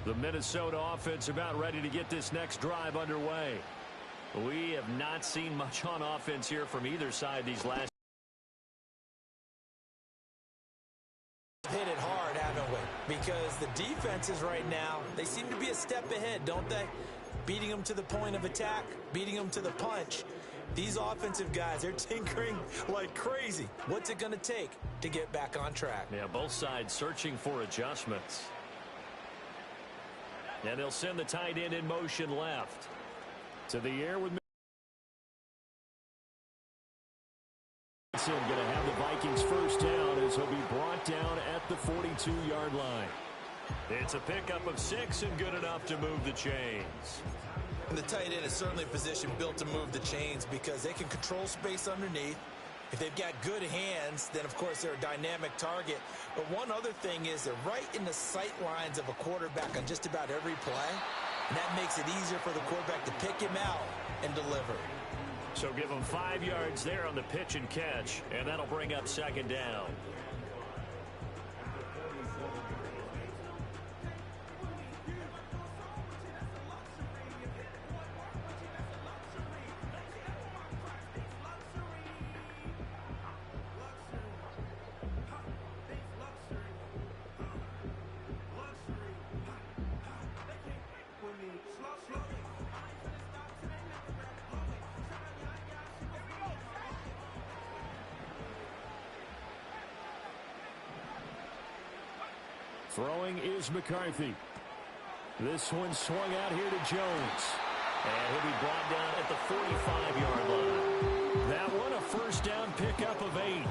The Minnesota offense about ready to get this next drive underway. We have not seen much on offense here from either side these last. Hit it hard, haven't we? Because the defenses right now, they seem to be a step ahead, don't they? Beating them to the point of attack, beating them to the punch. These offensive guys, they're tinkering like crazy. What's it going to take to get back on track? Yeah, both sides searching for adjustments. And they'll send the tight end in motion left. To the air with going to have the Vikings first down as he'll be brought down at the 42-yard line. It's a pickup of 6 and good enough to move the chains. And the tight end is certainly a position built to move the chains because they can control space underneath. If they've got good hands, then of course they're a dynamic target. But one other thing is they're right in the sight lines of a quarterback on just about every play. And that makes it easier for the quarterback to pick him out and deliver. So give him 5 yards there on the pitch and catch, and that'll bring up second down. Throwing is McCarthy. This one swung out here to Jones. And he'll be brought down at the 45-yard line. That one a first down pickup of 8.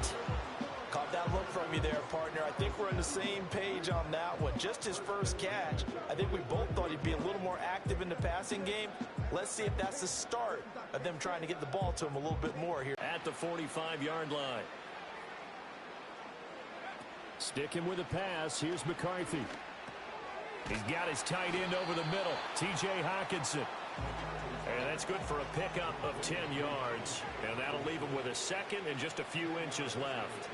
Caught that look from you there, partner. I think we're on the same page on that one. Just his first catch. I think we both thought he'd be a little more active in the passing game. Let's see if that's the start of them trying to get the ball to him a little bit more here. At the 45-yard line. Sticking with a pass, here's McCarthy. He's got his tight end over the middle, T.J. Hockenson. And that's good for a pickup of 10 yards. And that'll leave him with a second and just a few inches left.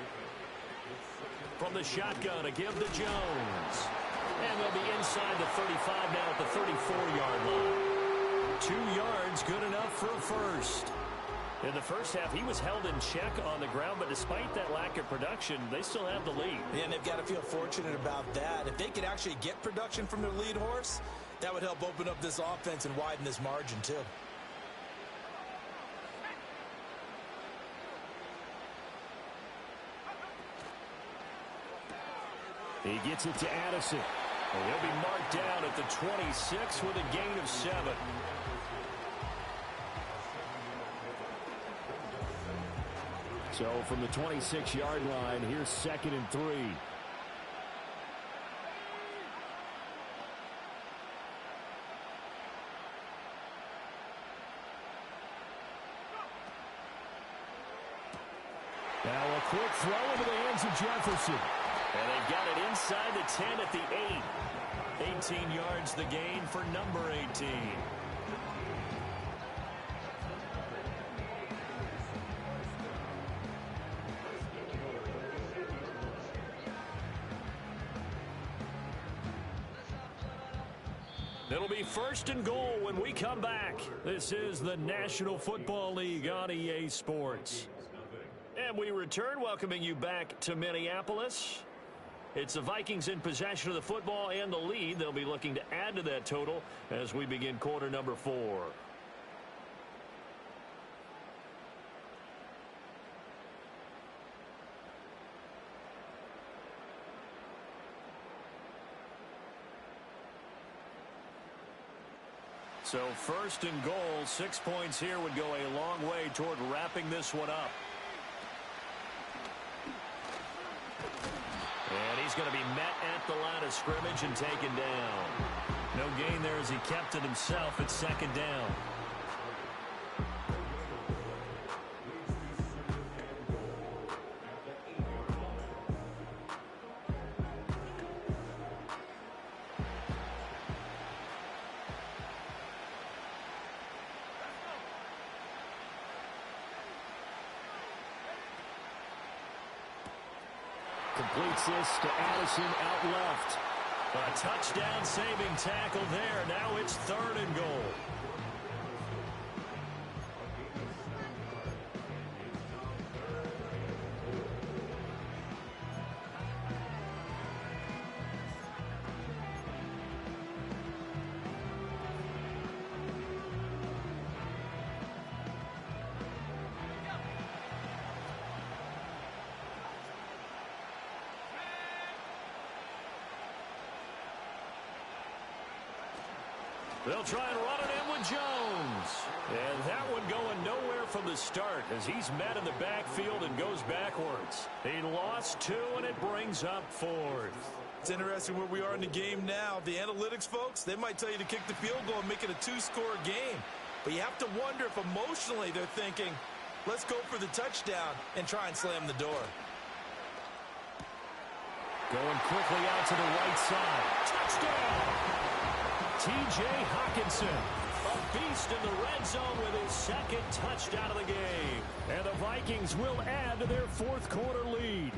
From the shotgun, a give to Jones. And they'll be inside the 35 now at the 34-yard line. 2 yards, good enough for a first. In the first half, he was held in check on the ground, but despite that lack of production, they still have the lead. Yeah, and they've got to feel fortunate about that. If they could actually get production from their lead horse, that would help open up this offense and widen this margin, too. He gets it to Addison. And he'll be marked down at the 26 with a gain of 7. So from the 26-yard line, here's 2nd and 3. Now a quick throw into the hands of Jefferson. And they've got it inside the 10 at the 8. 18 yards the gain for number 18. It'll be 1st and goal when we come back. This is the National Football League on EA Sports. And we return, welcoming you back to Minneapolis. It's the Vikings in possession of the football and the lead. They'll be looking to add to that total as we begin quarter number 4. So 1st and goal, 6 points here would go a long way toward wrapping this one up. And he's going to be met at the line of scrimmage and taken down. No gain there as he kept it himself at 2nd down. Completes this to Addison out left. A touchdown-saving tackle there. Now it's 3rd and goal. They'll try and run it in with Jones. And that one going nowhere from the start as he's met in the backfield and goes backwards. He lost 2, and it brings up 4th. It's interesting where we are in the game now. The analytics folks, they might tell you to kick the field goal and make it a 2-score game. But you have to wonder if emotionally they're thinking, let's go for the touchdown and try and slam the door. Going quickly out to the right side. Touchdown! T.J. Hockenson, a beast in the red zone with his 2nd touchdown of the game. And the Vikings will add to their 4th quarter lead.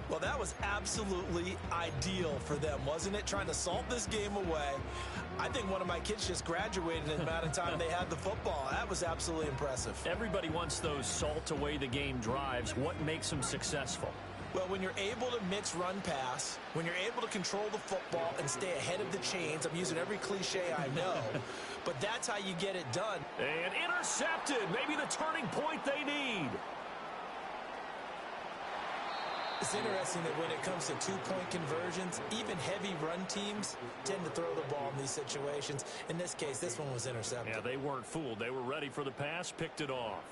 Well, that was absolutely ideal for them, wasn't it? Trying to salt this game away. I think one of my kids just graduated in the amount of time they had the football. That was absolutely impressive. Everybody wants those salt away the game drives. What makes them successful? Well, when you're able to mix run-pass, when you're able to control the football and stay ahead of the chains, I'm using every cliche I know, but that's how you get it done. And intercepted, maybe the turning point they need. It's interesting that when it comes to 2-point conversions, even heavy run teams tend to throw the ball in these situations. In this case, this one was intercepted. Yeah, they weren't fooled. They were ready for the pass, picked it off.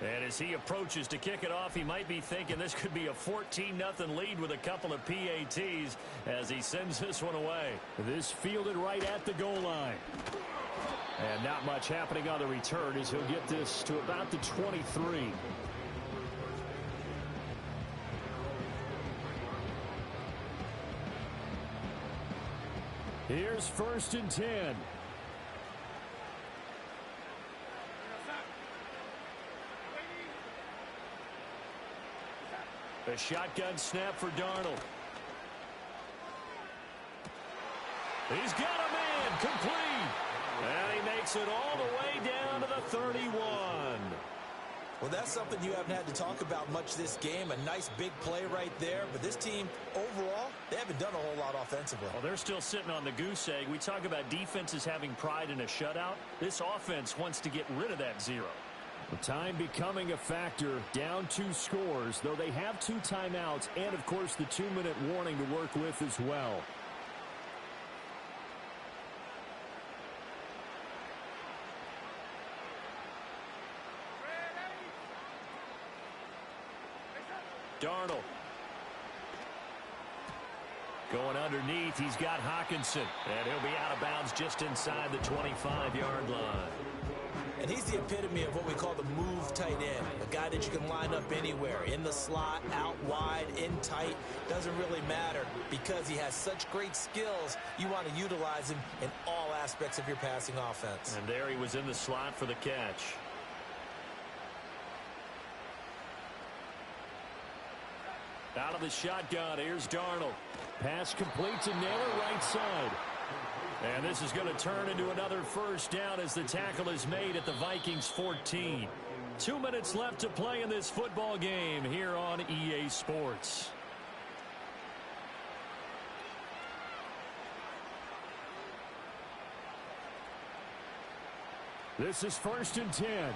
And as he approaches to kick it off, he might be thinking this could be a 14-0 lead with a couple of PATs as he sends this one away. This fielded right at the goal line. And not much happening on the return as he'll get this to about the 23. Here's 1st and 10. A shotgun snap for Darnold. He's got a man complete. And he makes it all the way down to the 31. Well, that's something you haven't had to talk about much this game. A nice big play right there. But this team, overall, they haven't done a whole lot offensively. Well, they're still sitting on the goose egg. We talk about defenses having pride in a shutout. This offense wants to get rid of that 0. The time becoming a factor, down 2 scores, though they have 2 timeouts and, of course, the 2-minute warning to work with as well. Darnold. Going underneath, he's got Hockenson. And he'll be out of bounds just inside the 25-yard line. And he's the epitome of what we call the move tight end. A guy that you can line up anywhere. In the slot, out wide, in tight. Doesn't really matter because he has such great skills. You want to utilize him in all aspects of your passing offense. And there he was in the slot for the catch. Out of the shotgun, here's Darnold. Pass complete to Naylor, right side. And this is going to turn into another 1st down as the tackle is made at the Vikings 14. 2 minutes left to play in this football game here on EA Sports. This is 1st and 10.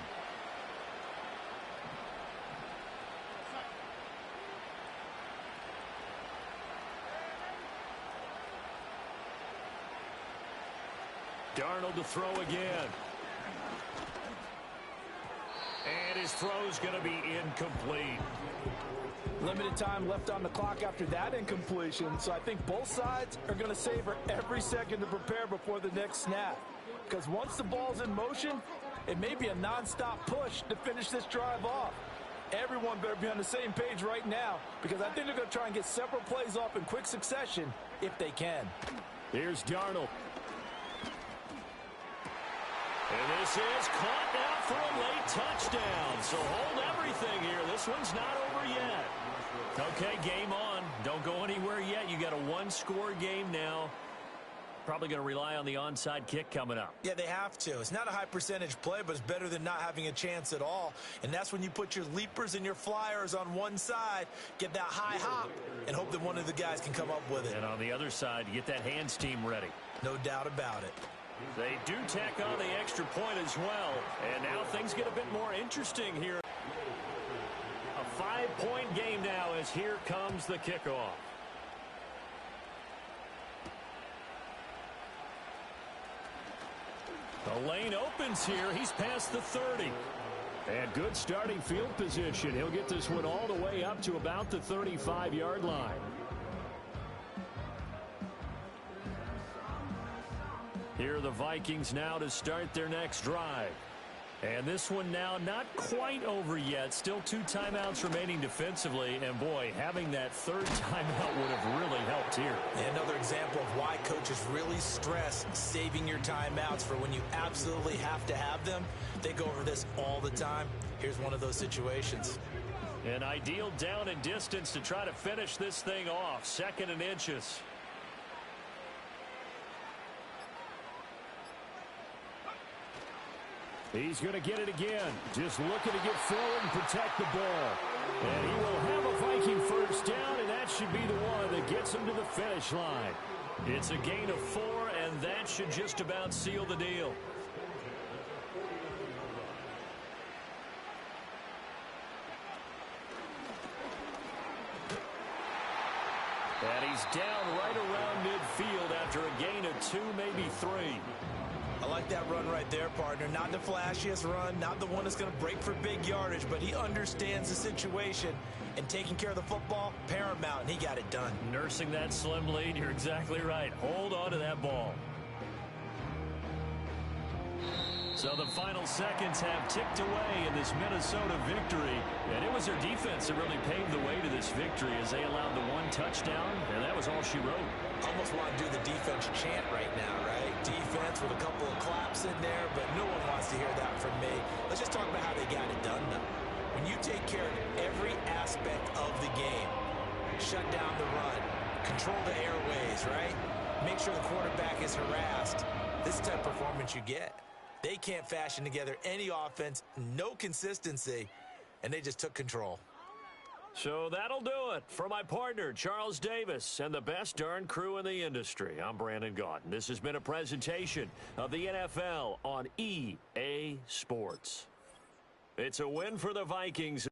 Darnold to throw again. And his throw's going to be incomplete. Limited time left on the clock after that incompletion, so I think both sides are going to savor every second to prepare before the next snap. Because once the ball's in motion, it may be a nonstop push to finish this drive off. Everyone better be on the same page right now because I think they're going to try and get several plays off in quick succession if they can. Here's Darnold. And this is caught now for a late touchdown. So hold everything here. This one's not over yet. Okay, game on. Don't go anywhere yet. You got a one-score game now. Probably going to rely on the onside kick coming up. Yeah, they have to. It's not a high percentage play, but it's better than not having a chance at all. And that's when you put your leapers and your flyers on one side, get that high hop, and hope that one of the guys can come up with it. And on the other side, you get that hands team ready. No doubt about it. They do tack on the extra point as well. And now things get a bit more interesting here. A 5-point game now as here comes the kickoff. The lane opens here. He's past the 30. And good starting field position. He'll get this one all the way up to about the 35-yard line. Here are the Vikings now to start their next drive. And this one now not quite over yet. Still 2 timeouts remaining defensively. And, boy, having that third timeout would have really helped here. And another example of why coaches really stress saving your timeouts for when you absolutely have to have them. They go over this all the time. Here's one of those situations. An ideal down and distance to try to finish this thing off. 2nd and inches. He's going to get it again. Just looking to get forward and protect the ball. And he will have a Viking first down, and that should be the one that gets him to the finish line. It's a gain of 4, and that should just about seal the deal. And he's down right around midfield after a gain of 2, maybe 3. I like that run right there, partner. Not the flashiest run, not the one that's going to break for big yardage, but he understands the situation, and taking care of the football, paramount, and he got it done. Nursing that slim lead, you're exactly right. Hold on to that ball. So the final seconds have ticked away in this Minnesota victory, and it was their defense that really paved the way to this victory as they allowed the 1 touchdown, and that was all she wrote. Almost want to do the defense chant right now, right? Defense with a couple of claps in there, but no one wants to hear that from me. Let's just talk about how they got it done, though. When you take care of every aspect of the game, shut down the run, control the airways, right? Make sure the quarterback is harassed. This is the type of performance you get. They can't fashion together any offense, no consistency, and they just took control. So that'll do it for my partner, Charles Davis, and the best darn crew in the industry. I'm Brandon Gaudin. This has been a presentation of the NFL on EA Sports. It's a win for the Vikings.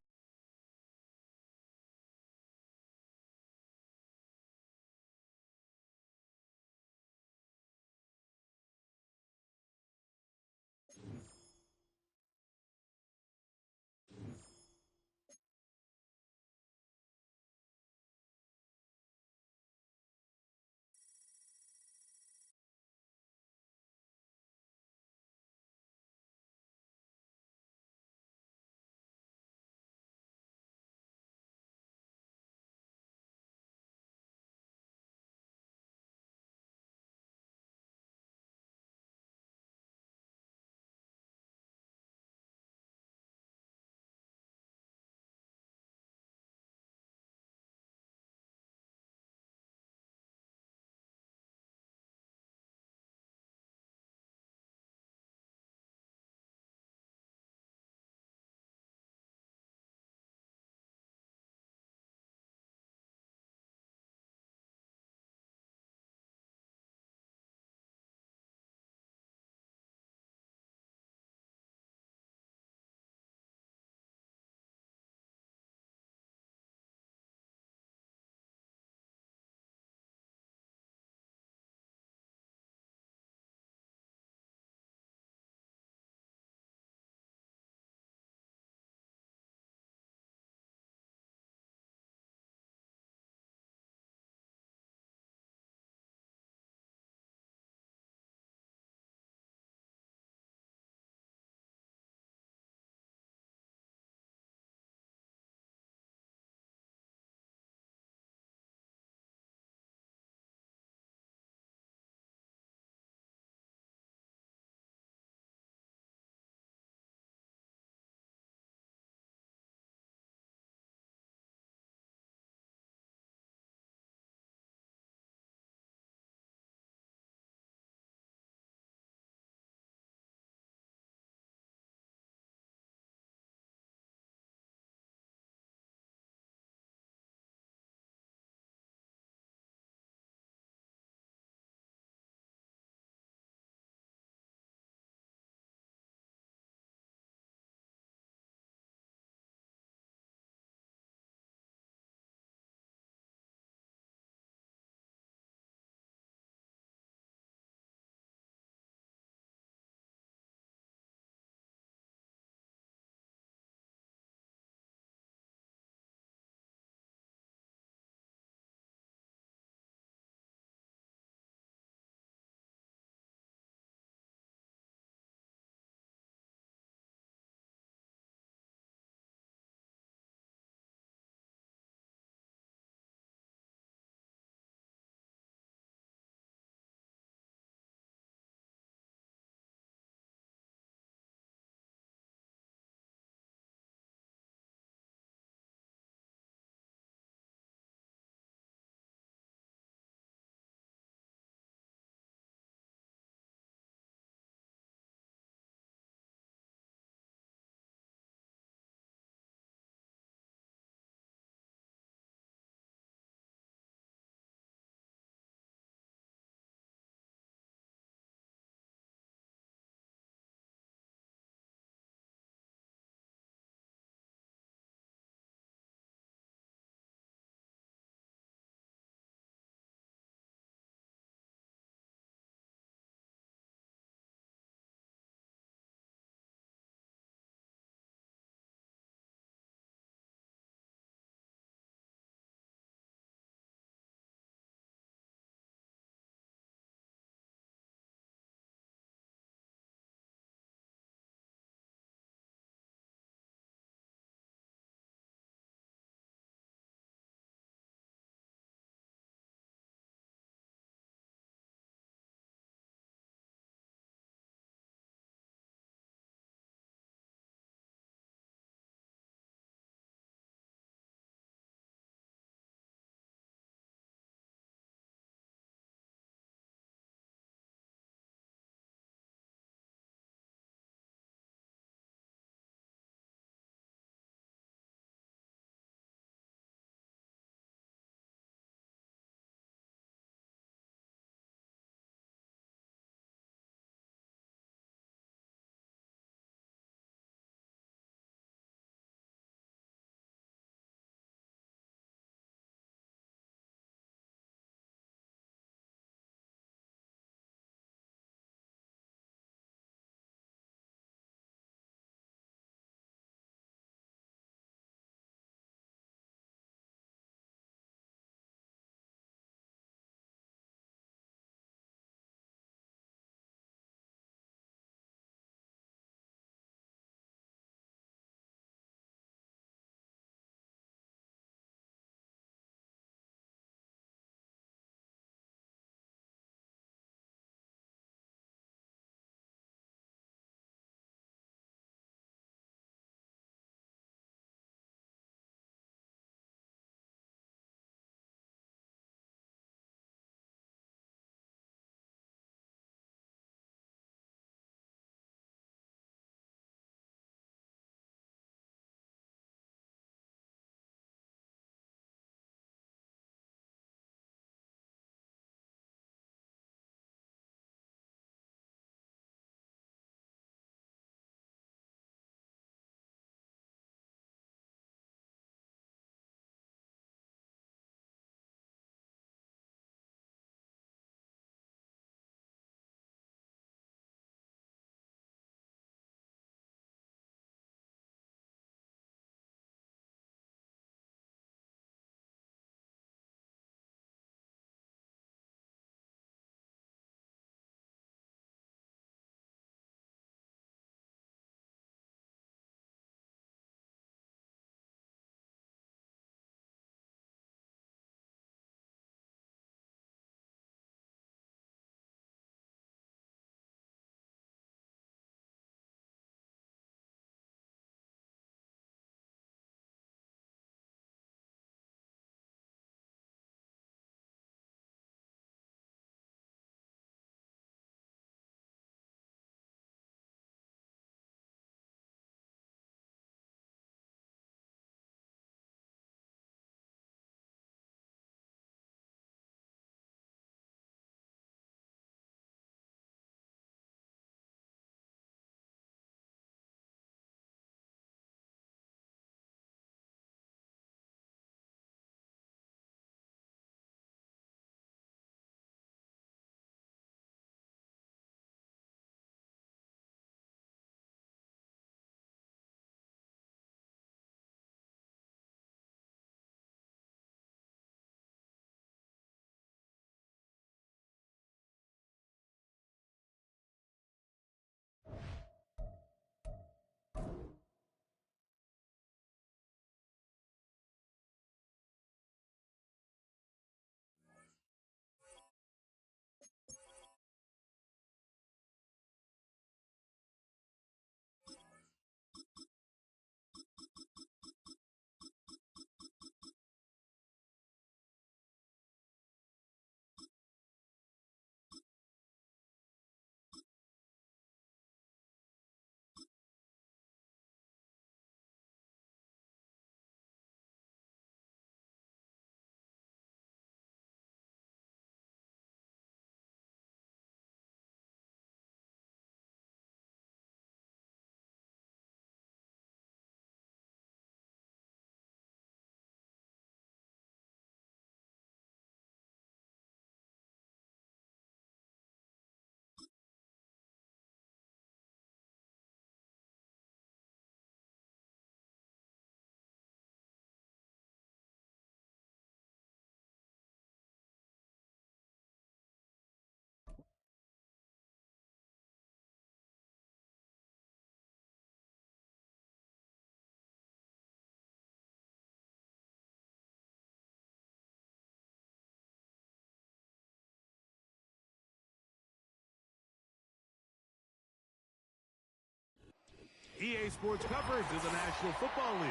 Today's sports coverage of the National Football League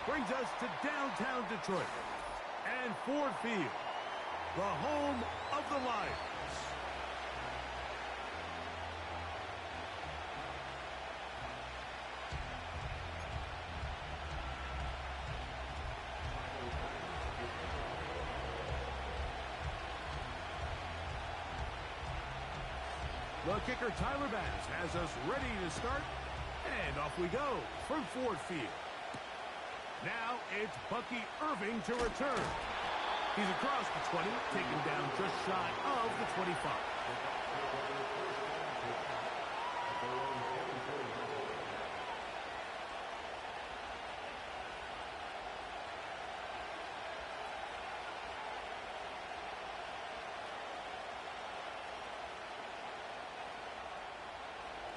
brings us to downtown Detroit and Ford Field, the home of the Lions. The kicker, Tyler Bass, has us ready to start, and off we go from Ford Field. Now it's Bucky Irving to return. He's across the 20, taken down just shy of the 25.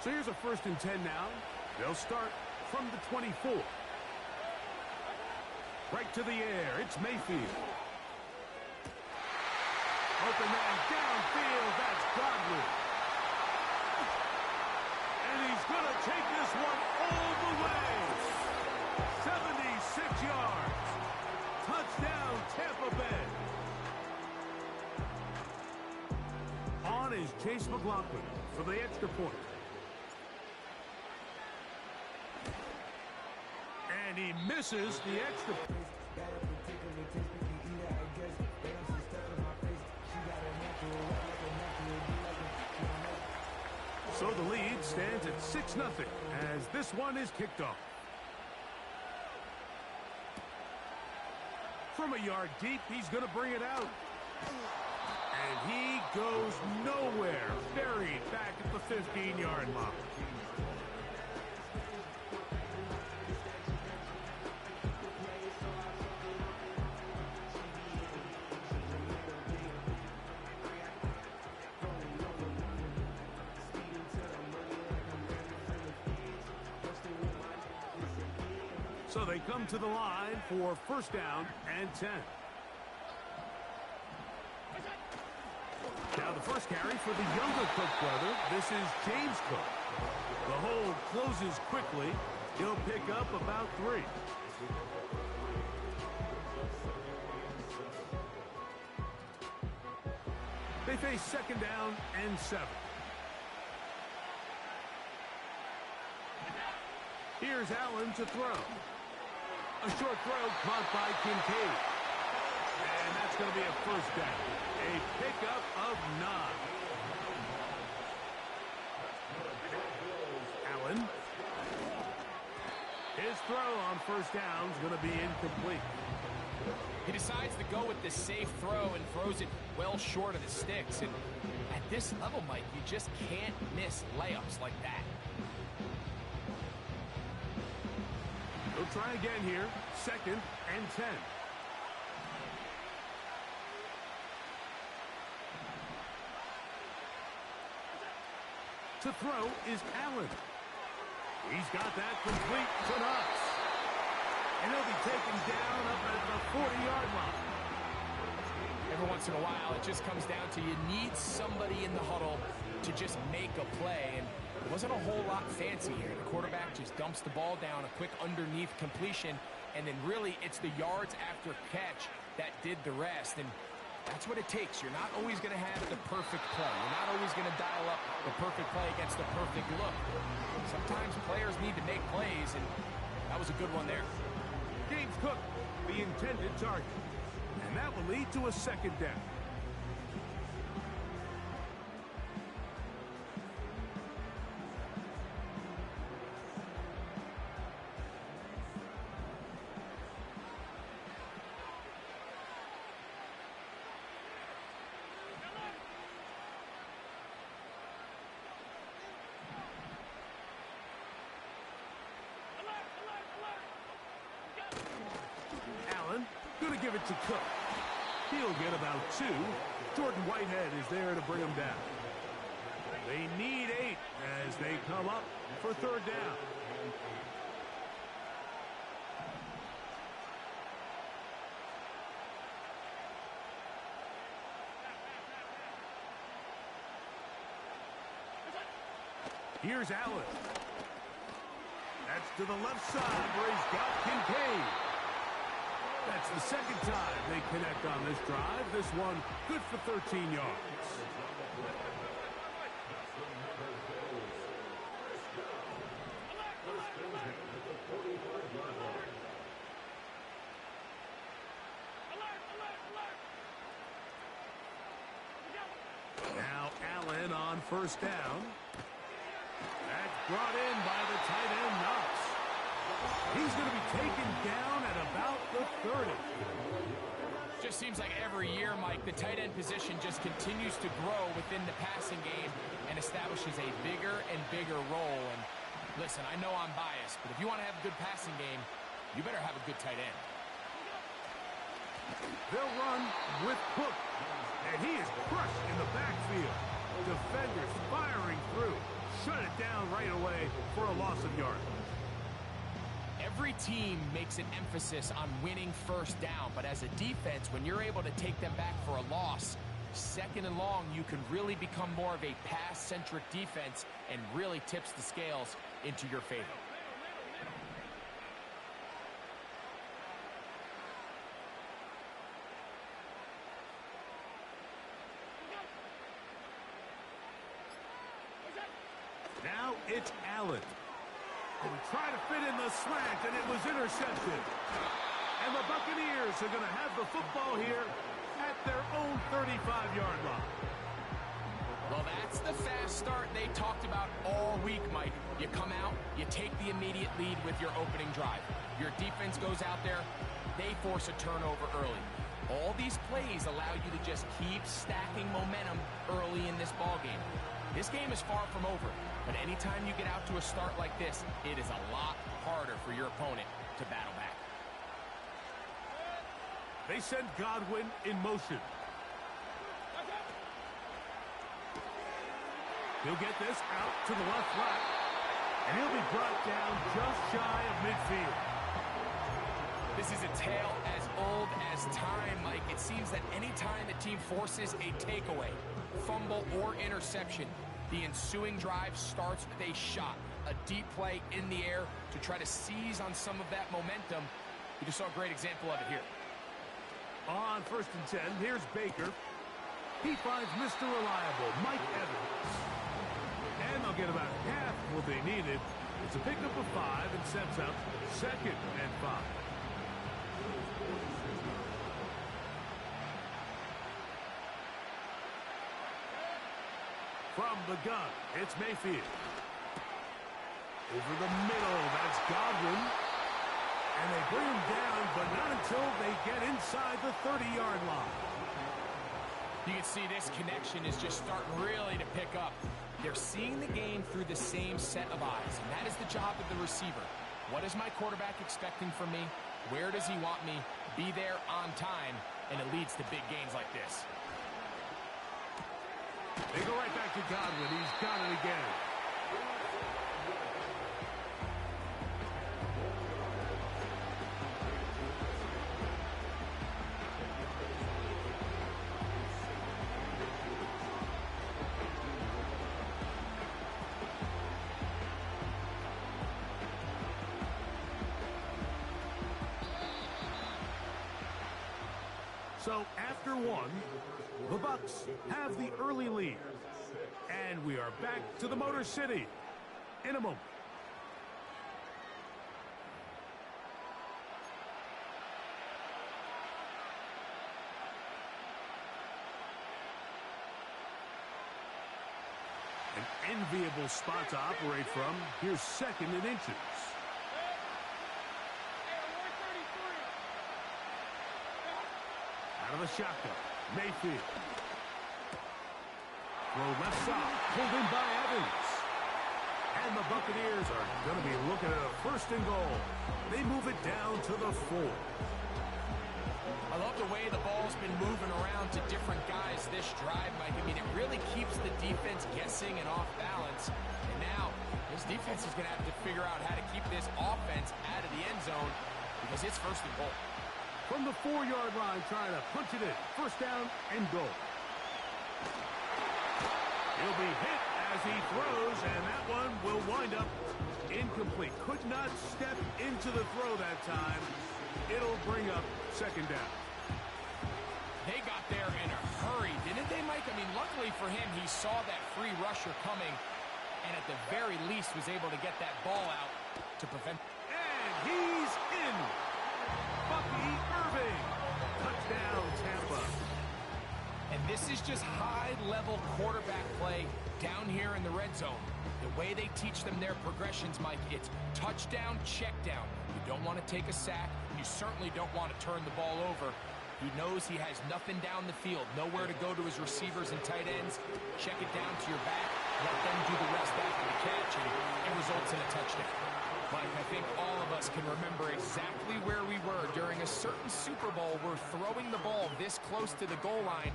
So here's a 1st and 10 now. They'll start from the 24. Right to the air. It's Mayfield. Open man downfield. That's Godwin. And he's going to take this one all the way. 76 yards. Touchdown, Tampa Bay. On is Chase McLaughlin for the extra point. And he misses the extra. So the lead stands at 6-0 as this one is kicked off. From a yard deep, he's going to bring it out. And he goes nowhere, buried back at the 15-yard line. So they come to the line for 1st down and 10. Now the first carry for the younger Cook brother. This is James Cook. The hold closes quickly. He'll pick up about 3. They face 2nd down and 7. Here's Allen to throw. A short throw caught by Kincaid. And that's going to be a 1st down. A pickup of 9. Allen. His throw on 1st down is going to be incomplete. He decides to go with the safe throw and throws it well short of the sticks. And at this level, Mike, you just can't miss layups like that. They'll try again here. 2nd and 10. To throw is Allen. He's got that complete to Knox. And he'll be taken down up at the 40-yard line. Every once in a while, it just comes down to you need somebody in the huddle to just make a play. And it wasn't a whole lot fancy here. The quarterback just dumps the ball down, a quick underneath completion, and then really it's the yards after catch that did the rest. And that's what it takes. You're not always going to have the perfect play. You're not always going to dial up the perfect play against the perfect look. Sometimes players need to make plays, and that was a good one there. James Cook, the intended target. And that will lead to a 2nd down. Allen, going to give it to Cook. He'll get about 2. Jordan Whitehead is there to bring him down. They need 8 as they come up for 3rd down. Here's Allen. That's to the left side where he's got Kincaid. That's the second time they connect on this drive. This one good for 13 yards. Now Allen on first down. That's brought in by the tight end, Knox. He's going to be taken down at about the 30. Just seems like every year, Mike, the tight end position just continues to grow within the passing game and establishes a bigger and bigger role. And listen, I know I'm biased, but if you want to have a good passing game, you better have a good tight end. They'll run with Cook, and he is crushed in the backfield. Defenders firing through. Shut it down right away for a loss of yardage. Every team makes an emphasis on winning first down, but as a defense, when you're able to take them back for a loss, second and long, you can really become more of a pass-centric defense and really tips the scales into your favor. Now it's Allen. And try to fit in the slant, and it was intercepted. And the Buccaneers are going to have the football here at their own 35-yard line. Well, that's the fast start they talked about all week, Mike. You come out, you take the immediate lead with your opening drive. Your defense goes out there, they force a turnover early. All these plays allow you to just keep stacking momentum early in this ballgame. This game is far from over, but anytime you get out to a start like this, it is a lot harder for your opponent to battle back. They send Godwin in motion. He'll get this out to the left flat, and he'll be brought down just shy of midfield. This is a tale as old as time, Mike. It seems that any time the team forces a takeaway, fumble, or interception, the ensuing drive starts with a shot, a deep play in the air to try to seize on some of that momentum. We just saw a great example of it here. On 1st and 10, here's Baker. He finds Mr. Reliable, Mike Evans. And they'll get about half what they needed. It's a pickup of 5 and sets up 2nd and 5. From the gun, it's Mayfield. Over the middle, that's Godwin. And they bring him down, but not until they get inside the 30-yard line. You can see this connection is just starting really to pick up. They're seeing the game through the same set of eyes, and that is the job of the receiver. What is my quarterback expecting from me? Where does he want me? Be there on time, and it leads to big gains like this. They go right back to Godwin. He's got it again. So after one, the Bucs have the early lead. And we are back to the Motor City in a moment. An enviable spot to operate from. Here's 2nd and inches. Out of the shotgun, Mayfield. Throw left side, pulled in by Evans. And the Buccaneers are going to be looking at a 1st and goal. They move it down to the 4. I love the way the ball's been moving around to different guys this drive, Mike. I mean, it really keeps the defense guessing and off balance. And now, this defense is going to have to figure out how to keep this offense out of the end zone because it's 1st and goal. From the 4-yard line, trying to punch it in. 1st down and goal. He'll be hit as he throws, and that one will wind up Incomplete. Could not step into the throw that time. It'll bring up second down. They got there in a hurry, didn't they, Mike? I mean, luckily for him, he saw that free rusher coming and at the very least was able to get that ball out to prevent. And he's in. Bucky Irving. Touchdown, Tampa. And this is just high-level quarterback play down here in the red zone. The way they teach them their progressions, Mike, it's touchdown, check down. You don't want to take a sack. You certainly don't want to turn the ball over. He knows he has nothing down the field, nowhere to go to his receivers and tight ends. Check it down to your back, let them do the rest after the catch, and it results in a touchdown. Mike, I think all of us can remember exactly where we were during a certain Super Bowl where throwing the ball this close to the goal line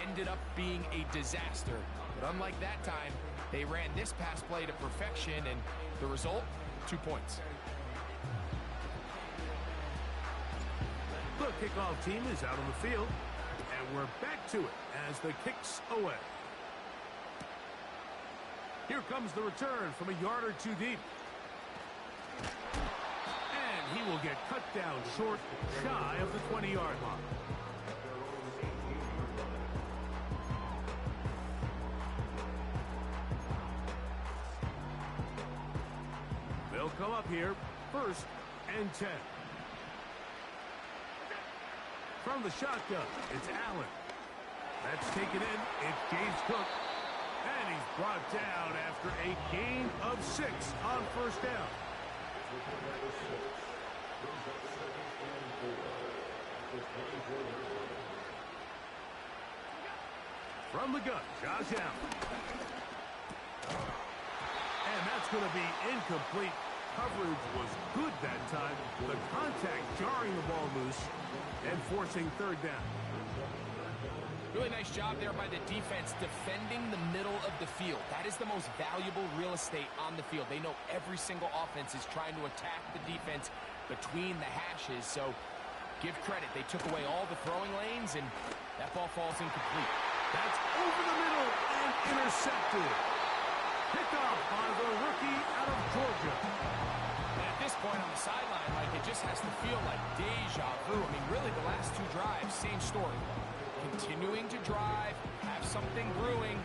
ended up being a disaster. But unlike that time, they ran this pass play to perfection, and the result, 2 points. The kickoff team is out on the field, and we're back to it as the kick's away. Here comes the return from a yard or two deep. And he will get cut down short, shy of the 20-yard line. They'll come up here, 1st and 10. From the shotgun, it's Allen. That's taken in. It's James Cook. And he's brought down after a gain of 6 on 1st down. From the gun, Josh Allen. And that's going to be incomplete. Coverage was good that time. The contact jarring the ball loose and forcing 3rd down. Really nice job there by the defense defending the middle of the field. That is the most valuable real estate on the field. They know every single offense is trying to attack the defense between the hashes. So give credit. They took away all the throwing lanes, and that ball falls incomplete. That's over the middle and intercepted. Picked off by the rookie out of Georgia. And at this point on the sideline, like, it just has to feel like deja vu. I mean, really, the last 2 drives, same story. Continuing to drive, have something brewing,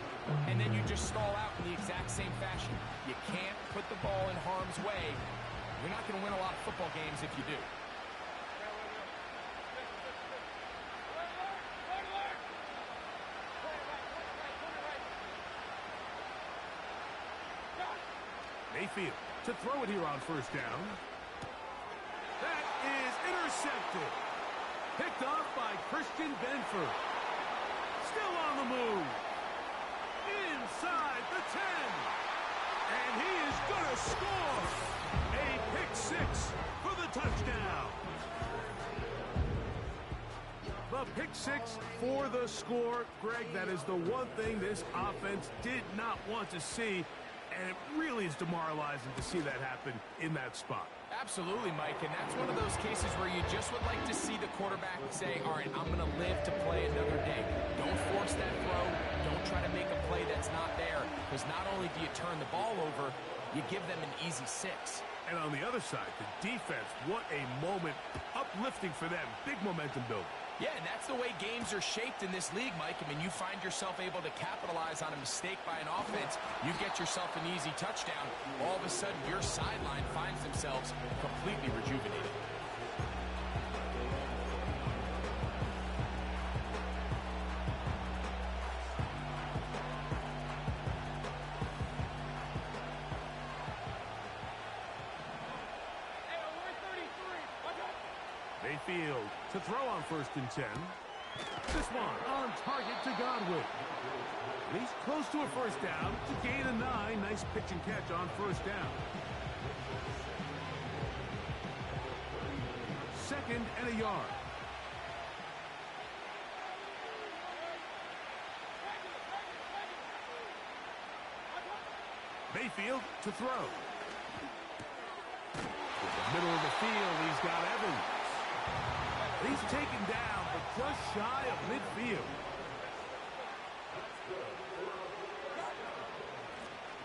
and then you just stall out in the exact same fashion. You can't put the ball in harm's way. You're not going to win a lot of football games if you do. Mayfield to throw it here on 1st down. That is intercepted. Picked off by Christian Benford. Still on the move. Inside the 10. And he is going to score. A pick 6 for the touchdown. The pick 6 for the score. Greg, that is the one thing this offense did not want to see. And it really is demoralizing to see that happen in that spot. Absolutely, Mike, and that's one of those cases where you just would like to see the quarterback say, all right, I'm going to live to play another day. Don't force that throw. Don't try to make a play that's not there, because not only do you turn the ball over, you give them an easy 6. And on the other side, the defense, what a moment. Uplifting for them. Big momentum building. Yeah, and that's the way games are shaped in this league, Mike. I mean, you find yourself able to capitalize on a mistake by an offense. You get yourself an easy touchdown. All of a sudden, your sideline finds themselves completely rejuvenated. Mayfield to throw on 1st and 10. This one on target to Godwin. He's close to a 1st down to gain a 9. Nice pitch and catch on 1st down. 2nd and a yard. Mayfield to throw. In the middle of the field, he's got Evans. He's taken down, but just shy of midfield.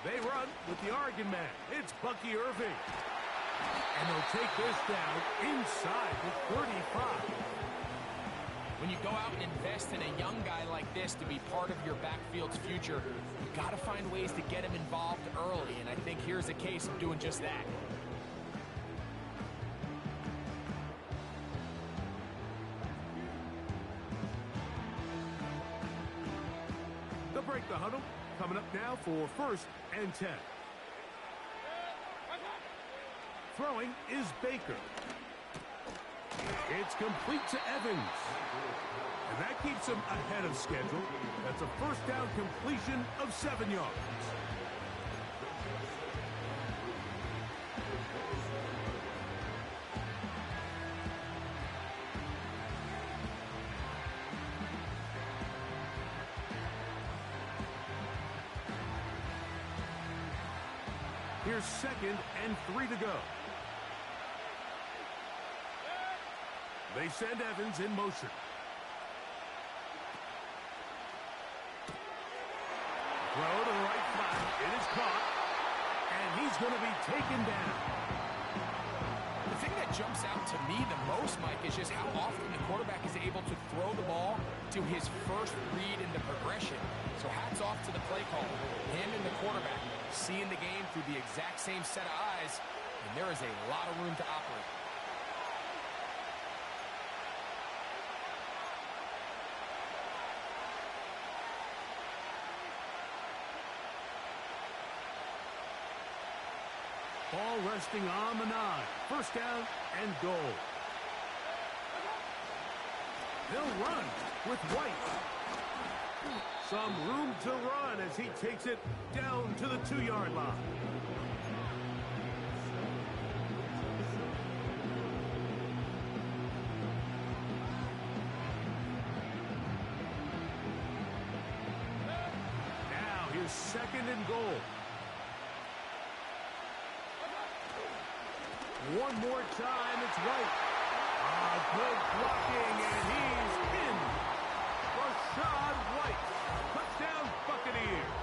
They run with the Oregon man. It's Bucky Irving. And they'll take this down inside the 35. When you go out and invest in a young guy like this to be part of your backfield's future, you've got to find ways to get him involved early, and I think here's a case of doing just that. They'll break the huddle. Coming up now for 1st and 10. Throwing is Baker. It's complete to Evans. And that keeps him ahead of schedule. That's a first down completion of 7 yards. Here's 2nd and 3 to go. They send Evans in motion. Throw to the right flat. It is caught. And he's going to be taken down. The thing that jumps out to me the most, Mike, is just how often the quarterback is able to throw the ball to his first read in the progression. So hats off to the play caller. Him and the quarterback seeing the game through the exact same set of eyes, and there is a lot of room to operate. Ball resting on the 9. First down and goal. They'll run with White. Some room to run as he takes it down to the 2-yard line. Now here's 2nd and goal. One more time, it's White. Good blocking, and he's in. Rashad White. Touchdown, Buccaneers.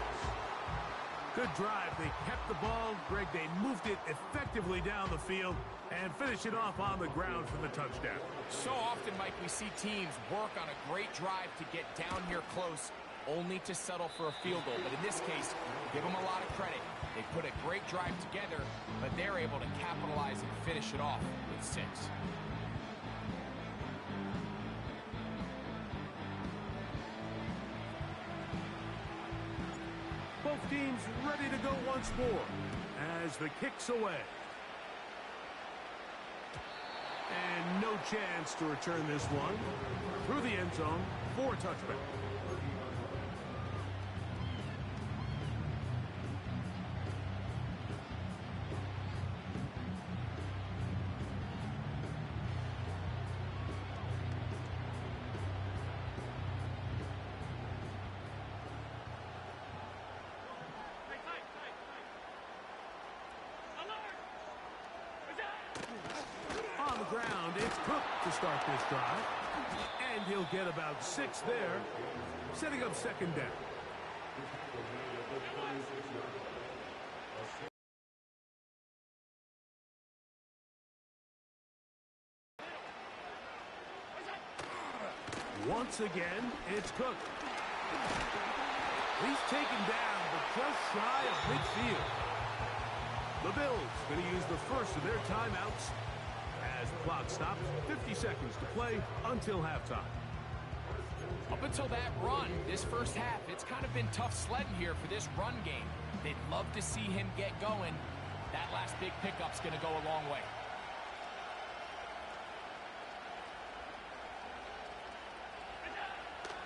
Good drive. They kept the ball. Greg, they moved it effectively down the field and finish it off on the ground for the touchdown. So often, Mike, we see teams work on a great drive to get down here close, only to settle for a field goal. But in this case, give them a lot of credit. They put a great drive together, but they're able to capitalize and finish it off with 6. Both teams ready to go once more as the kick's away. And no chance to return this one. Through the end zone for a touchback. On the ground, it's Cook to start this drive. And he'll get about 6 there, setting up 2nd down. Once again, it's Cook. He's taken down, but just shy of midfield. The Bills going to use the first of their timeouts as the clock stops. 50 seconds to play until halftime. Up until that run, this first half, it's kind of been tough sledding here for this run game. They'd love to see him get going. That last big pickup's going to go a long way.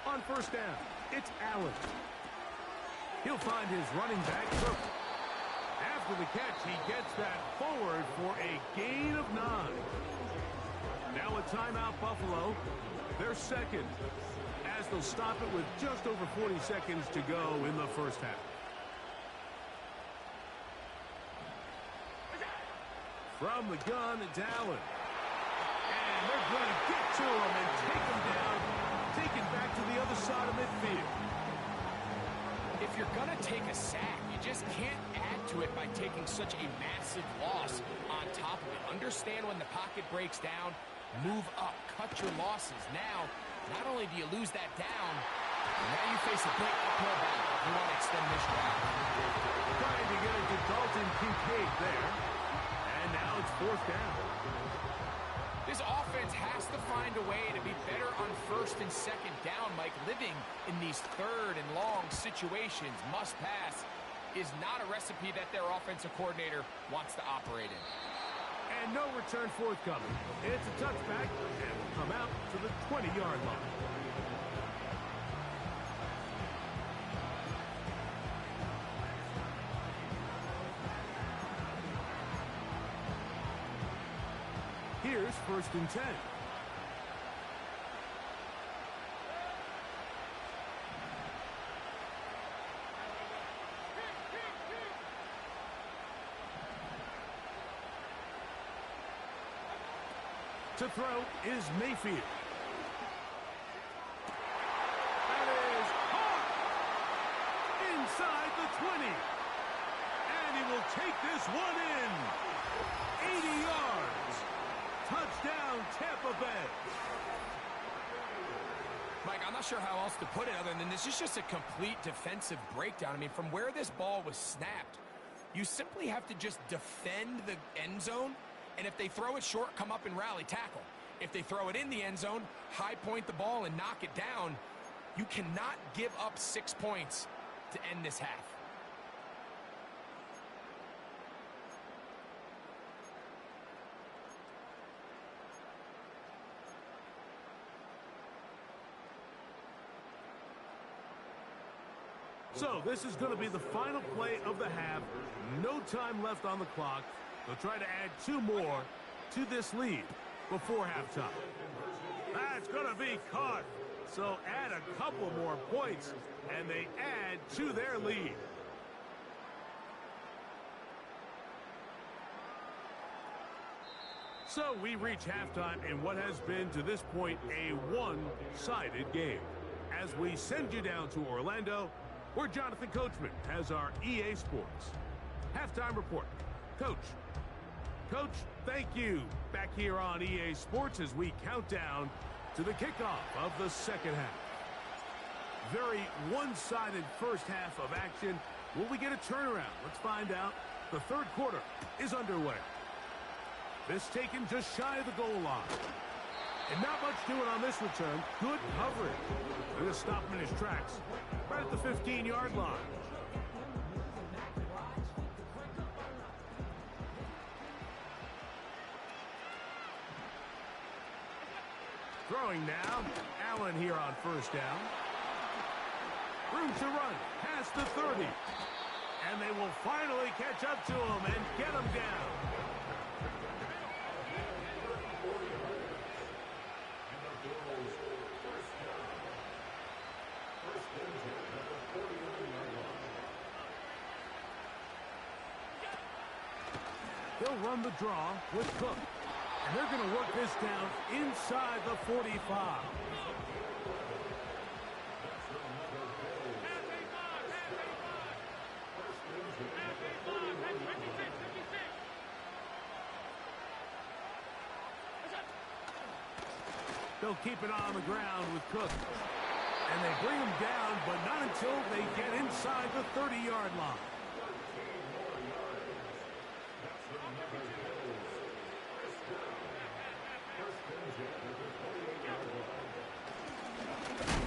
On first down, it's Allen. He'll find his running back, Cook. After the catch, he gets that forward for a gain of 9. Now a timeout, Buffalo. They're 2nd, as they'll stop it with just over 40 seconds to go in the first half. From the gun, it's Allen. And they're going to get to him and take him down, taken back to the other side of midfield. if you're going to take a sack, you just can't add to it by taking such a massive loss on top of it. Understand when the pocket breaks down, move up, cut your losses. Now, not only do you lose that down, now you face a big uphill battle. You want to extend this drive. Trying to get it to Dalton Kincaid there. And now it's 4th down. This offense has to find a way to be better on 1st and 2nd down, Mike. Living in these 3rd and long situations, must pass, is not a recipe that their offensive coordinator wants to operate in. And no return forthcoming. It's a touchback and will come out to the 20-yard line. Here's 1st and 10. To throw is Mayfield. That is caught inside the 20. And he will take this one in. 80 yards. Touchdown, Tampa Bay. Mike, I'm not sure how else to put it other than this is just a complete defensive breakdown. I mean, from where this ball was snapped, you simply have to just defend the end zone. And if they throw it short, come up and rally tackle. If they throw it in the end zone, high point the ball and knock it down. You cannot give up 6 points to end this half. So this is going to be the final play of the half. No time left on the clock. They'll try to add 2 more to this lead before halftime. That's going to be caught. So add a couple more points, and they add to their lead. So we reach halftime in what has been, to this point, a one-sided game. As we send you down to Orlando, where Jonathan Coachman has our EA Sports halftime report. Coach, thank you. Back here on EA Sports as we count down to the kickoff of the second half. Very one-sided first half of action. Will we get a turnaround? Let's find out. The third quarter is underway. This taken just shy of the goal line. And not much doing on this return. Good coverage. They're going to stop him in his tracks right at the 15-yard line. Throwing now. Allen here on first down. Room to run past the 30. And they will finally catch up to him and get him down. They'll run the draw with Cook. And they're going to work this down inside the 45. They'll keep it on the ground with Cook. And they bring him down, but not until they get inside the 30-yard line.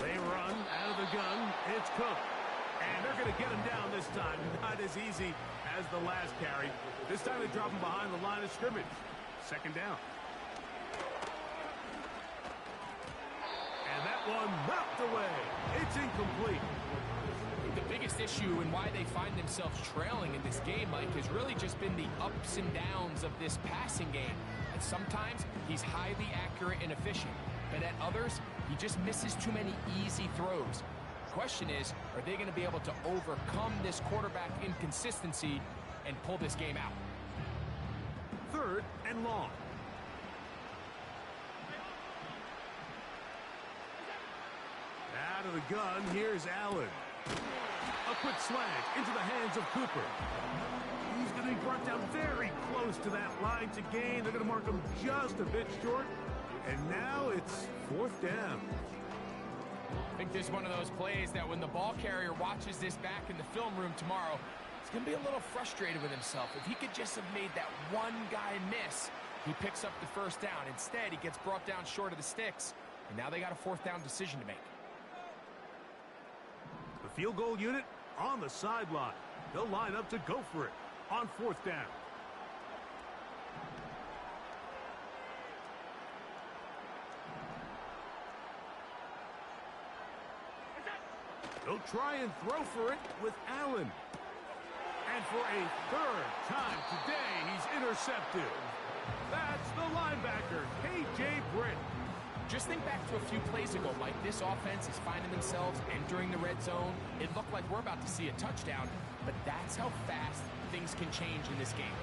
They run out of the gun. It's Cook. And they're going to get him down this time. Not as easy as the last carry. This time they drop him behind the line of scrimmage. Second down. And that one knocked away. It's incomplete. The biggest issue and why they find themselves trailing in this game, Mike, has really just been the ups and downs of this passing game. And sometimes he's highly accurate and efficient, but at others, he just misses too many easy throws. Question is, are they going to be able to overcome this quarterback inconsistency and pull this game out? Third and long. Out of the gun, here's Allen. A quick slant into the hands of Cooper. He's going to be brought down very close to that line to gain. They're going to mark him just a bit short. And now it's 4th down. I think this is one of those plays that when the ball carrier watches this back in the film room tomorrow, he's going to be a little frustrated with himself. If he could just have made that one guy miss, he picks up the first down. Instead, he gets brought down short of the sticks. And now they got a 4th down decision to make. The field goal unit on the sideline. They'll line up to go for it on 4th down. They'll try and throw for it with Allen. And for a 3rd time today, he's intercepted. That's the linebacker, K.J. Britt. Just think back to a few plays ago, Mike. This offense is finding themselves entering the red zone. It looked like we're about to see a touchdown, but that's how fast things can change in this game.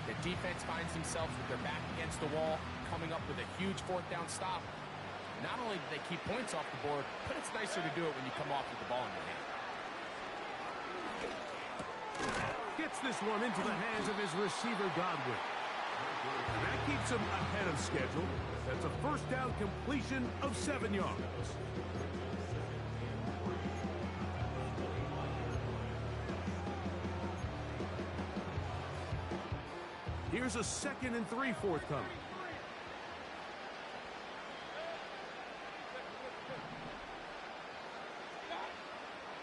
The defense finds themselves with their back against the wall, coming up with a huge 4th down stop. Not only do they keep points off the board, but it's nicer to do it when you come off with the ball in your hand. Gets this one into the hands of his receiver, Godwin. And that keeps him ahead of schedule. That's a 1st down completion of 7 yards. Here's a 2nd and 3 forthcoming.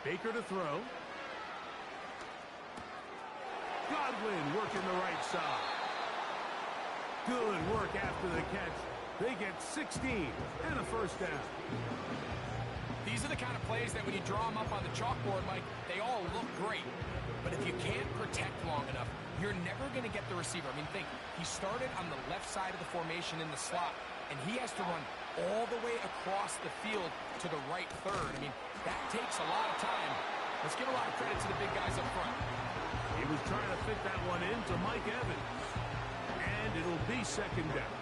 Baker to throw. Godwin working the right side. Good work after the catch. They get 16 and a 1st down. These are the kind of plays that when you draw them up on the chalkboard, Mike, they all look great. But if you can't protect long enough, you're never going to get the receiver. I mean, think, he started on the left side of the formation in the slot, and he has to run all the way across the field to the right 3rd. I mean, that takes a lot of time. Let's give a lot of credit to the big guys up front. He was trying to fit that one into Mike Evans. And it'll be 2nd down.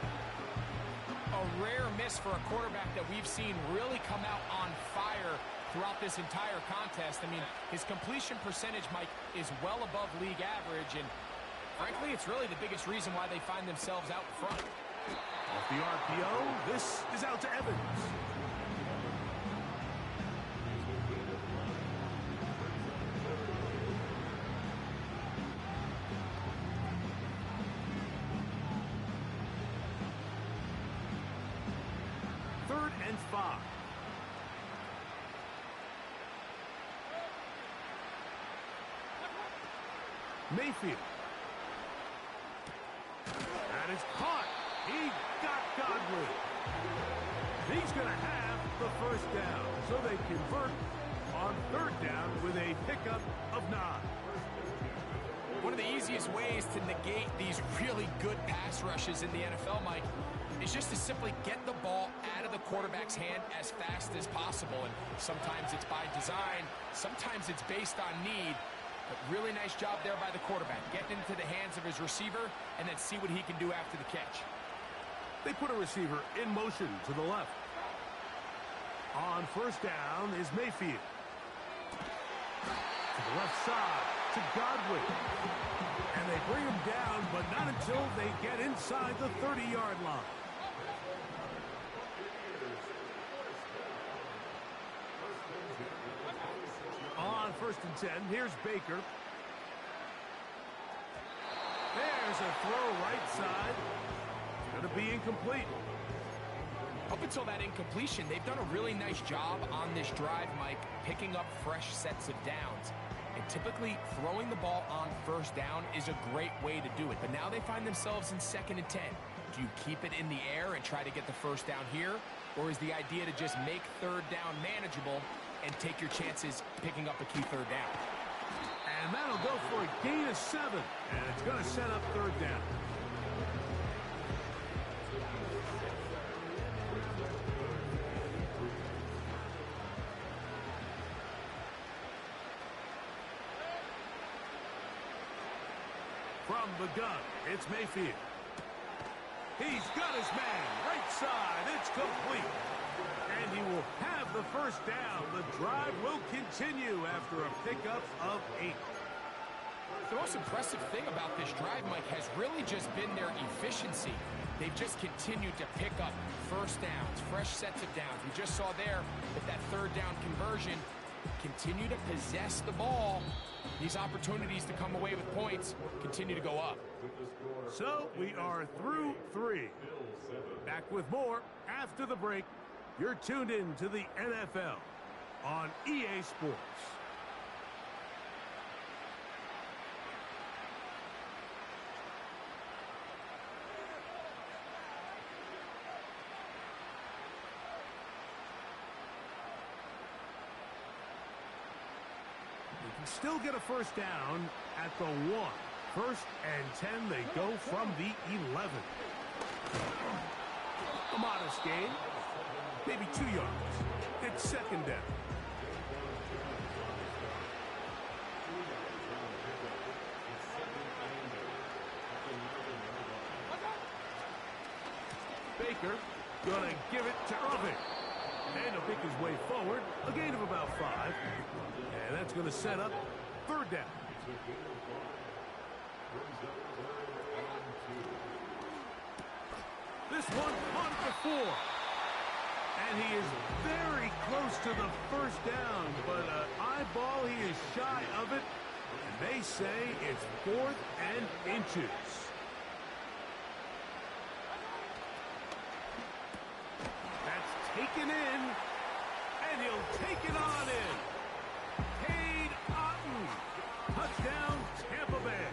A rare miss for a quarterback that we've seen really come out on fire throughout this entire contest. I mean, his completion percentage, Mike, is well above league average, and frankly, it's really the biggest reason why they find themselves out in front. Off the RPO, this is out to Evans. Third and 5. Mayfield. That is caught. He got Godwin. He's going to have the 1st down. So they convert on 3rd down with a pickup of 9. One of the easiest ways to negate these really good pass rushes in the NFL, Mike, is just to simply get the ball out of the quarterback's hand as fast as possible. And sometimes it's by design, sometimes it's based on need. But really nice job there by the quarterback, getting into the hands of his receiver and then see what he can do after the catch. They put a receiver in motion to the left. On 1st down is Mayfield. To the left side to Godwin. And they bring him down, but not until they get inside the 30-yard line. On 1st and 10, here's Baker. There's a throw right side. It's going to be incomplete. Up until that incompletion, they've done a really nice job on this drive, Mike, picking up fresh sets of downs. And typically, throwing the ball on 1st down is a great way to do it. But now they find themselves in 2nd and 10. Do you keep it in the air and try to get the 1st down here? Or is the idea to just make 3rd down manageable and take your chances picking up a key 3rd down? And that'll go for a gain of 7. And it's going to set up 3rd down. From the gun, it's Mayfield. He's got his man, right side, it's complete. And he will have the first down. The drive will continue after a pickup of 8. The most impressive thing about this drive, Mike, has really just been their efficiency. They've just continued to pick up first downs, fresh sets of downs. We just saw there with that third down conversion, continue to possess the ball. These opportunities to come away with points continue to go up. So we are through 3. Back with more after the break. You're tuned in to the NFL on EA Sports. They can still get a first down at the 1. First and 10, they go from the 11. A modest gain, maybe 2 yards. It's second down. Baker gonna give it to Irving. And he'll pick his way forward, a gain of about 5. And that's going to set up third down. This one on the 4. And he is very close to the first down, but an eyeball, he is shy of it. And they say it's 4th and inches. Taken in, and he'll take it on in. Cade Otton, touchdown Tampa Bay.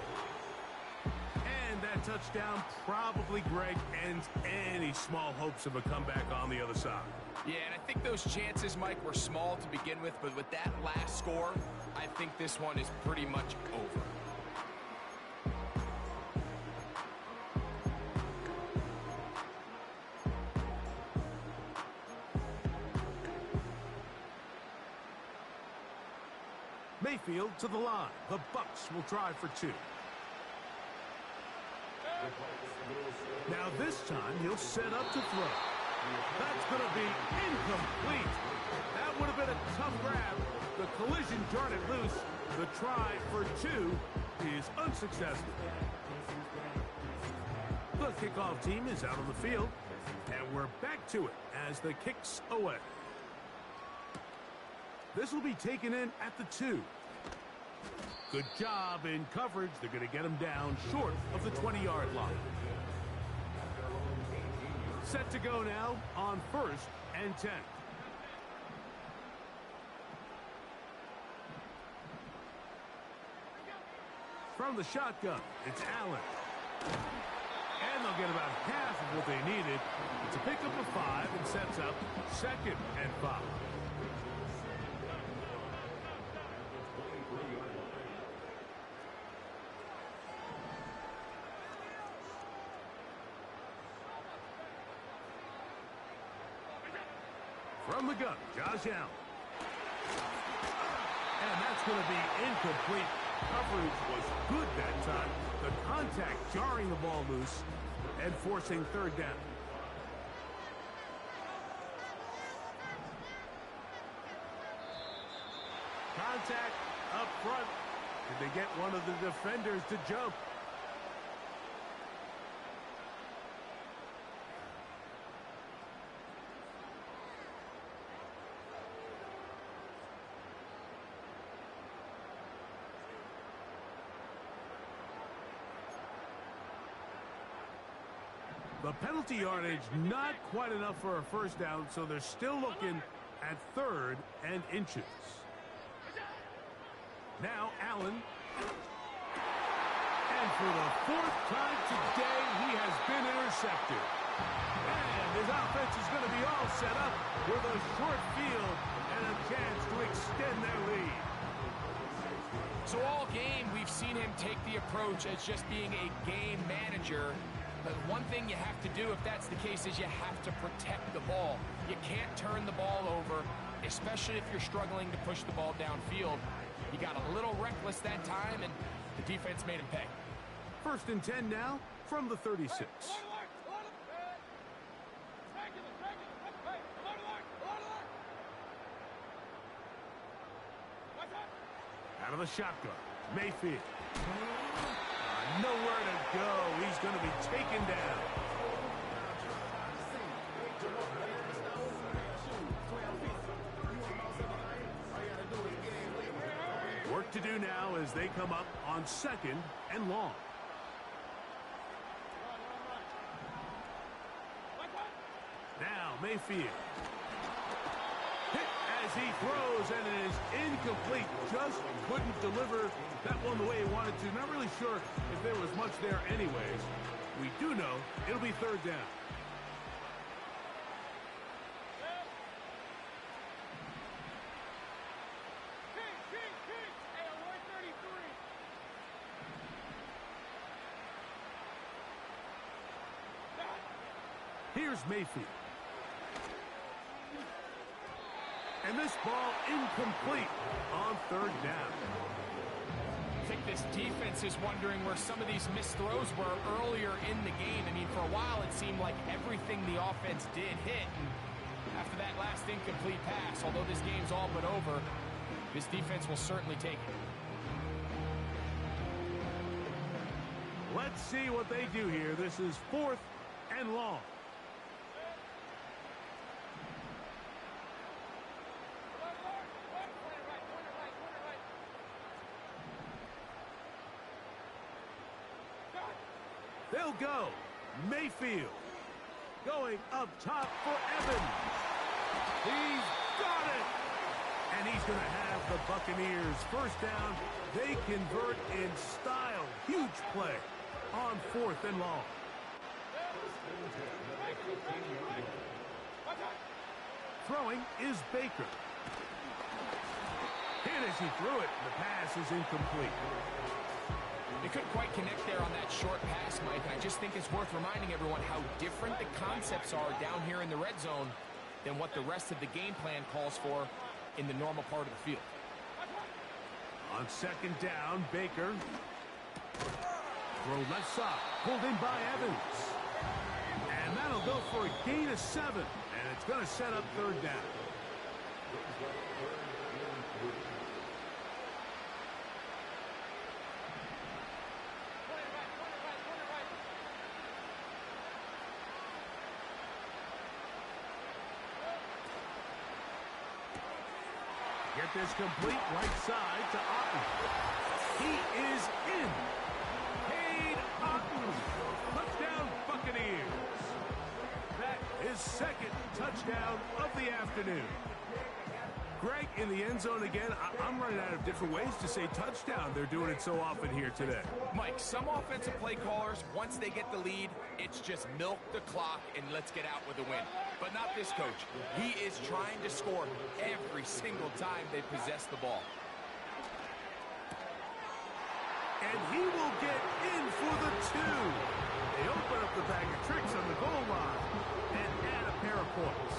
And that touchdown probably, Greg, ends any small hopes of a comeback on the other side. Yeah, and I think those chances, Mike, were small to begin with, but with that last score, I think this one is pretty much over. Mayfield to the line. The Bucs will try for 2. Now this time he'll set up to throw. That's going to be incomplete. That would have been a tough grab. The collision turned it loose. The try for 2 is unsuccessful. The kickoff team is out on the field, and we're back to it as the kick's away. This will be taken in at the 2. Good job in coverage. They're going to get him down short of the 20-yard line. Set to go now on 1st and 10. From the shotgun, it's Allen. And they'll get about half of what they needed. It's a pickup of 5 and sets up 2nd and 5. From the gun, Josh Allen. And that's going to be incomplete. Coverage was good that time. The contact jarring the ball loose and forcing third down. Contact up front. Did they get one of the defenders to jump? The penalty yardage not quite enough for a first down, so they're still looking at 3rd and inches. Now Allen. And for the 4th time today, he has been intercepted. And his offense is going to be all set up with a short field and a chance to extend their lead. So all game, we've seen him take the approach as just being a game manager. But one thing you have to do if that's the case is you have to protect the ball. You can't turn the ball over, especially if you're struggling to push the ball downfield. He got a little reckless that time, and the defense made him pay. 1st and 10 now from the 36. Out of the shotgun, Mayfield. Nowhere to go. He's going to be taken down. Work to do now as they come up on 2nd and long. Now Mayfield. Hit as he throws, and it is incomplete. Just couldn't deliver that one the way he wanted to. Not really sure if there was much there anyways. We do know it'll be 3rd down. Here's Mayfield. And this ball incomplete on 3rd down. I think this defense is wondering where some of these missed throws were earlier in the game. I mean, for a while it seemed like everything the offense did hit. And after that last incomplete pass, although this game's all but over, this defense will certainly take it. Let's see what they do here. This is 4th and long. They'll go. Mayfield going up top for Evans. He's got it. And he's going to have the Buccaneers first down. They convert in style. Huge play on 4th and long. Throwing is Baker. Hit as he threw it. The pass is incomplete. They couldn't quite connect there on that short pass, Mike, and I just think it's worth reminding everyone how different the concepts are down here in the red zone than what the rest of the game plan calls for in the normal part of the field. On 2nd down, Baker. Throw left side, pulled in by Evans. And that'll go for a gain of 7, and it's going to set up 3rd down. Get this complete right side to Otten. He is in. Cade Otten. Touchdown Buccaneers. That is 2nd touchdown of the afternoon. Greg, in the end zone again, I'm running out of different ways to say touchdown. They're doing it so often here today. Mike, some offensive play callers, once they get the lead, it's just milk the clock and let's get out with a win. But not this coach. He is trying to score every single time they possess the ball. And he will get in for the 2. They open up the bag of tricks on the goal line and add a pair of points.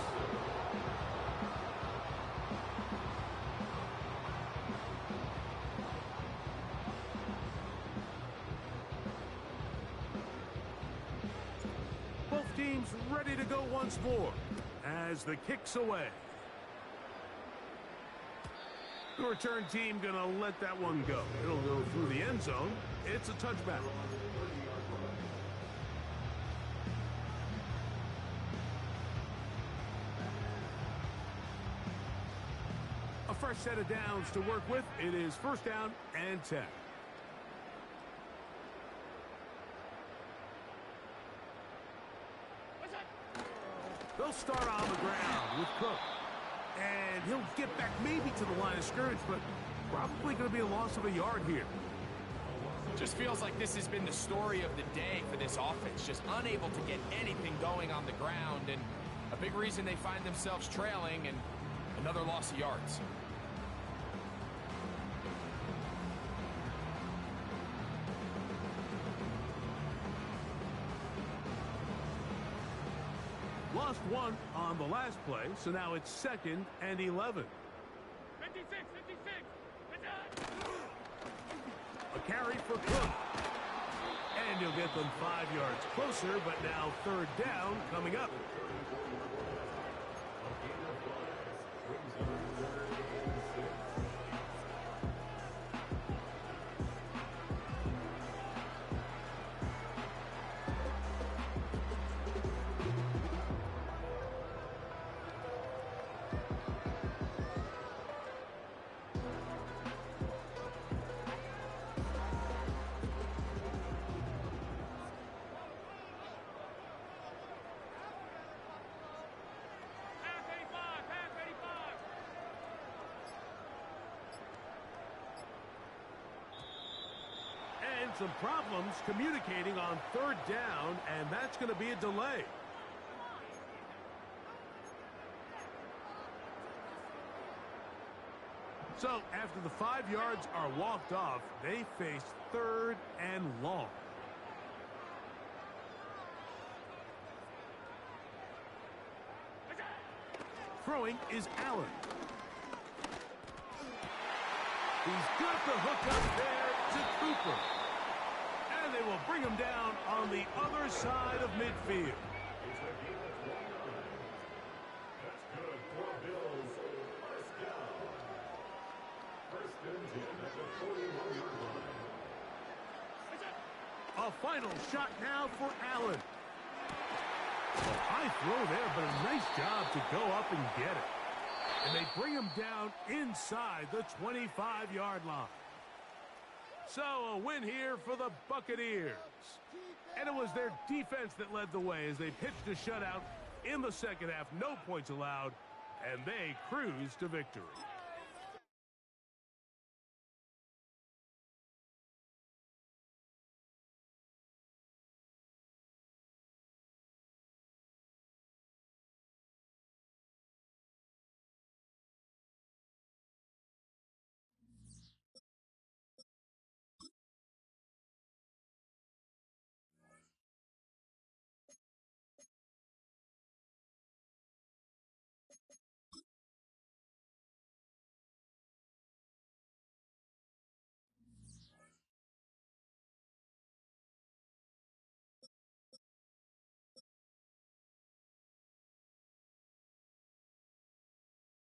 Both teams ready to go once more as the kick's away. The return team going to let that one go. It'll go through the end zone. It's a touchback. A fresh set of downs to work with. It is 1st down and 10. They'll start on the ground with Cook. And he'll get back maybe to the line of scrimmage, but probably going to be a loss of a yard here. Just feels like this has been the story of the day for this offense. Just unable to get anything going on the ground. And a big reason they find themselves trailing and another loss of yards. Lost 1 on the last play, so now it's 2nd and 11. 56. A carry for Cook. And he'll get them 5 yards closer, but now 3rd down coming up. some problems communicating on third down, and that's going to be a delay. So after the 5 yards are walked off, they face third and long. Throwing is Allen. He's got the hook up there to Cooper. And they will bring him down on the other side of midfield. A final shot now for Allen. A high throw there, but a nice job to go up and get it. And they bring him down inside the 25-yard line. So a win here for the Buccaneers. And it was their defense that led the way as they pitched a shutout in the second half. No points allowed, and they cruised to victory.